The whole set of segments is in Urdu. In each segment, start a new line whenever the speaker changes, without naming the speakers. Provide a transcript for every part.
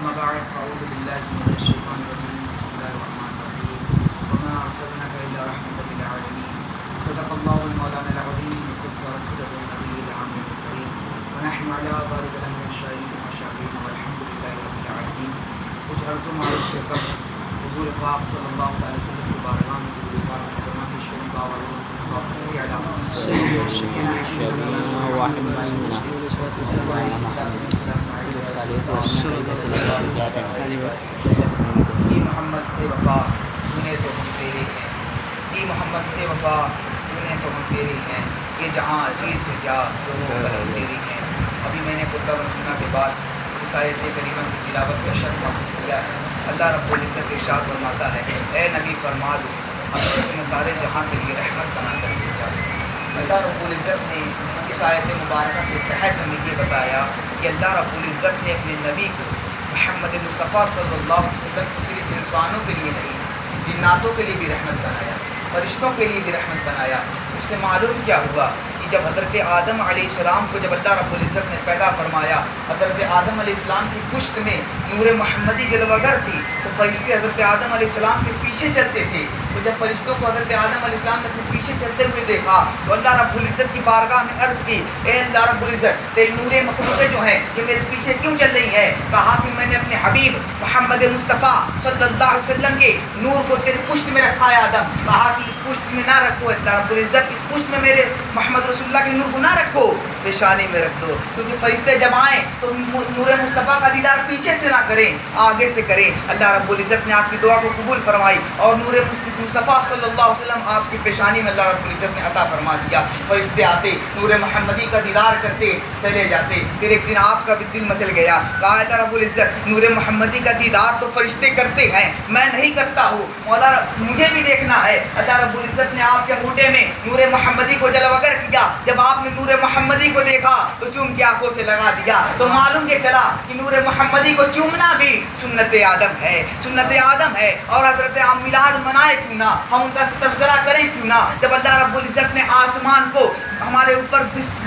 أما بعد فأعوذ بالله من الشيطان الرجيم بسم الله الرحمن الرحيم وما أرسلناك إلا رحمة للعالمين صدق الله المولانا العظيم وصدق رسوله النبي العظيم الكريم ونحن على ذلك لمن الشاهدين والشاكرين والحمد لله رب العالمين. کچھ عرضوں معروف سے قبل حضور پاک صلی اللہ علیہ وسلم کی بارگاہ میں درود پاک نظام کی شریف باوالوں واپس کی ادا محمد سے وفا انہیں تو ہم تیرے ہیں، محمد سے وفا انہیں تو ہم تیرے ہیں، یہ جہاں چیز ہے کیا تو وہ کرم تیری ہیں. ابھی میں نے خطبہ و سننا کے بعد جس آیت کریمہ کی تلاوت کا شرف حاصل کیا ہے، اللہ رب العزت ارشاد فرماتا ہے اے نبی فرما دو اپنے سارے جہاں کے لیے رحمت بنا کر بھیجا. اللہ رب العزت نے اس آیت مبارکہ کے تحت ہمیں یہ بتایا کہ اللہ رب العزت نے اپنے نبی کو محمد مصطفیٰ صلی اللہ علیہ وسلم کو صرف انسانوں کے لیے نہیں جناتوں کے لیے بھی رحمت بنایا، فرشتوں کے لیے بھی رحمت بنایا. اس سے معلوم کیا ہوا کہ جب حضرت آدم علیہ السلام کو جب اللہ رب العزت نے پیدا فرمایا، حضرت آدم علیہ السلام کی پشت میں نور محمدی جلوگر تھی تو فرشتے حضرت آدم علیہ السلام کے پیچھے چلتے تھے. تو جب فرشتوں کو حضرت آدم علیہ السلام نے اپنے پیچھے چلتے ہوئے دیکھا تو اللہ رب العزت کی بارگاہ میں عرض کی اے اللہ رب العزت تیری نور مخلوقیں جو ہیں یہ میرے پیچھے کیوں چل رہی ہے؟ کہا کہ میں نے اپنے حبیب محمد مصطفیٰ صلی اللہ علیہ وسلم کے نور کو تیرے پشت میں رکھا ہے آدم. کہا کہ اس پشت میں نہ رکھو اللہ رب العزت، اس پشت میں میرے محمد رسول اللہ کے نور کو نہ رکھو، پیشانی میں رکھ دو، کیونکہ فرشتے جب آئیں تو نور مصطفیٰ کا دیدار پیچھے سے نہ کریں آگے سے کریں. اللہ رب العزت نے آپ کی دعا کو قبول فرمائی اور نور مصطفیٰ صلی اللہ علیہ وسلم آپ کی پیشانی میں اللہ رب العزت نے عطا فرما دیا. فرشتے آتے نور محمدی کا دیدار کرتے چلے جاتے. پھر ایک دن آپ کا بھی دل مچل گیا، کہا اللہ رب العزت نور محمدی کا دیدار تو فرشتے کرتے ہیں میں نہیں کرتا ہوں، مولا مجھے بھی دیکھنا ہے. اللہ رب العزت نے آپ کے انگوٹھے میں نور محمدی کو جلوگر کیا. جب آپ نے نور محمدی کو دیکھا تو چوم کے آنکھوں سے لگا دیا. تو معلوم یہ چلا کہ نور محمدی کو چومنا بھی سنت آدم ہے، سنت آدم ہے. اور حضرت ہم میلاد منائے کیوں نہ، ہم ان کا تذکرہ کریں کیوں نہ. جب اللہ رب العزت نے آسمان کو ہمارے اوپر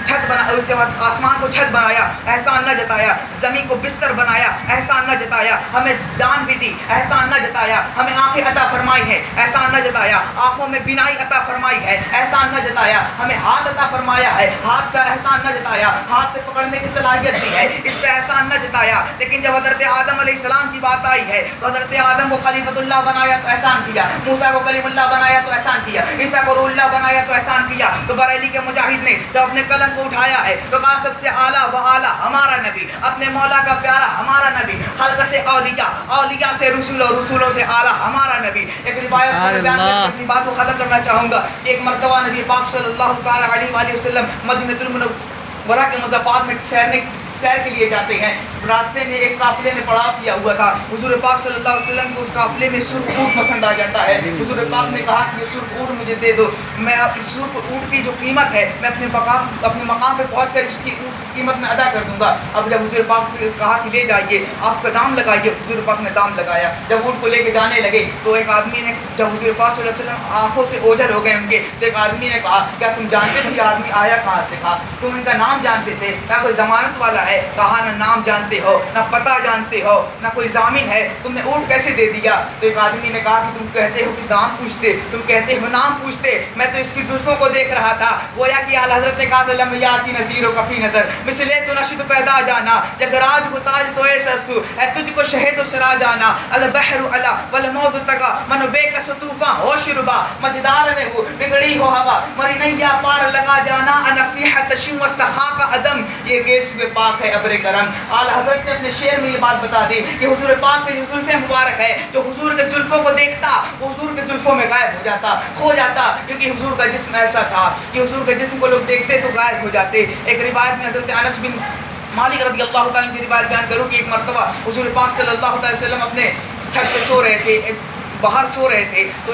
چھت بنا، جب آسمان کو چھت بنایا احسان نہ جتایا، زمین کو بستر بنایا احسان نہ جتایا، ہمیں جان بھی دی احسان نہ جتایا، ہمیں آنکھیں عطا فرمائی ہے احسان نہ جتایا، آنکھوں میں بینائی عطا فرمائی ہے احسان نہ جتایا، ہمیں ہاتھ عطا فرمایا ہے ہاتھ کا احسان نہ جتایا، ہاتھ پہ پکڑنے کی صلاحیت دی ہے اس پہ احسان نہ جتایا. لیکن جب حضرت آدم علیہ السلام کی بات آئی ہے تو حضرت آدم کو خلیفۃ اللہ بنایا تو احسان کیا، موسیٰ کو کلیم اللہ بنایا تو احسان کیا، عیسیٰ کو روح اللہ بنایا تو احسان کیا. تو بریلی کے مجاہد نے جب اپنے قلم کو اٹھایا ہے تو کہا سب سے اعلیٰ و اعلیٰ ہمارا نبی، اپنے مولا کا پیارا ہمارا نبی، خلق سے اولیاء، اولیاء سے رسول اور رسولوں سے اعلیٰ ہمارا نبی. ایک روایت کو بیان کر کے اپنی بات کو ختم کرنا چاہوں گا. ایک مرتبہ نبی پاک صلی اللہ تعالیٰ علیہ وآلہ وسلم مدینہ المنورہ کے مضافات میں سیر کے لیے جاتے ہیں. راستے میں ایک قافلے نے پڑاؤ کیا ہوا تھا. حضور پاک صلی اللہ علیہ وسلم کو اس قافلے میں سرخ اونٹ پسند آ جاتا ہے. حضور پاک نے کہا کہ یہ سرخ اونٹ مجھے دے دو، میں اس سرخ اونٹ کی جو قیمت ہے میں اپنے مقام پہ پہنچ کر اس کی قیمت میں ادا کر دوں گا. اب جب حضور پاک نے کہا کہ لے جائیے آپ کا دام لگائیے، حضور پاک نے دام لگایا. جب اونٹ کو لے کے جانے لگے تو ایک آدمی نے، جب حضور پاک صلی اللہ علیہ وسلم آنکھوں سے اوجھل ہو گئے ان کے، تو ایک آدمی نے کہا کیا تم جانتے تھے یہ آدمی آیا کہاں سے؟ کہا تم ان کا نام جانتے تھے؟ کیا کوئی ضمانت والا ہے؟ کہا نہ نام جانتے ہو نہ پتہ جانتے ہو نہ کوئی ضامن ہے، تم نے اونٹ کیسے دے دیا؟ تو ایک آدمی نے کہا کہ تم کہتے ہو کہ دام پوچھتے، تم کہتے ہو نام پوچھتے، میں تو اس کی زلفوں کو دیکھ رہا تھا. گویا کہ اعلیٰ حضرت نے کہا لم یاتی نذیر و کفی نظر مثلے تو نشد پیدا جانا، جگ راج کو تاج تو اے سرسو ہے تجھ کو شہد و سرا جانا. البحر علا والموت تگا من بے کس طوفاں ہو شربا مجدار میں ہو بگڑی ہو ہوا مری نیا پار لگا جانا انفیحت شم و سخا کا عدم یہ گیس میں پاک ہے ابر کرم. اعلیٰ حضرت نے اپنے شعر میں یہ بات بتا دی کہ حضور پاک کے جو زلفیں مبارک ہے، جو حضور کے زلفوں کو دیکھتا وہ حضور کے زلفوں میں غائب ہو جاتا، کھو جاتا، کیونکہ حضور کا جسم ایسا تھا کہ حضور کے جسم کو لوگ دیکھتے تو غائب ہو جاتے. ایک روایت میں حضرت انس بن مالک رضی اللہ تعالیٰ کی روایت بیان کروں کہ ایک مرتبہ حضور پاک صلی اللہ علیہ وسلم اپنے چھت پہ سو رہے تھے، باہر سو رہے تھے. تو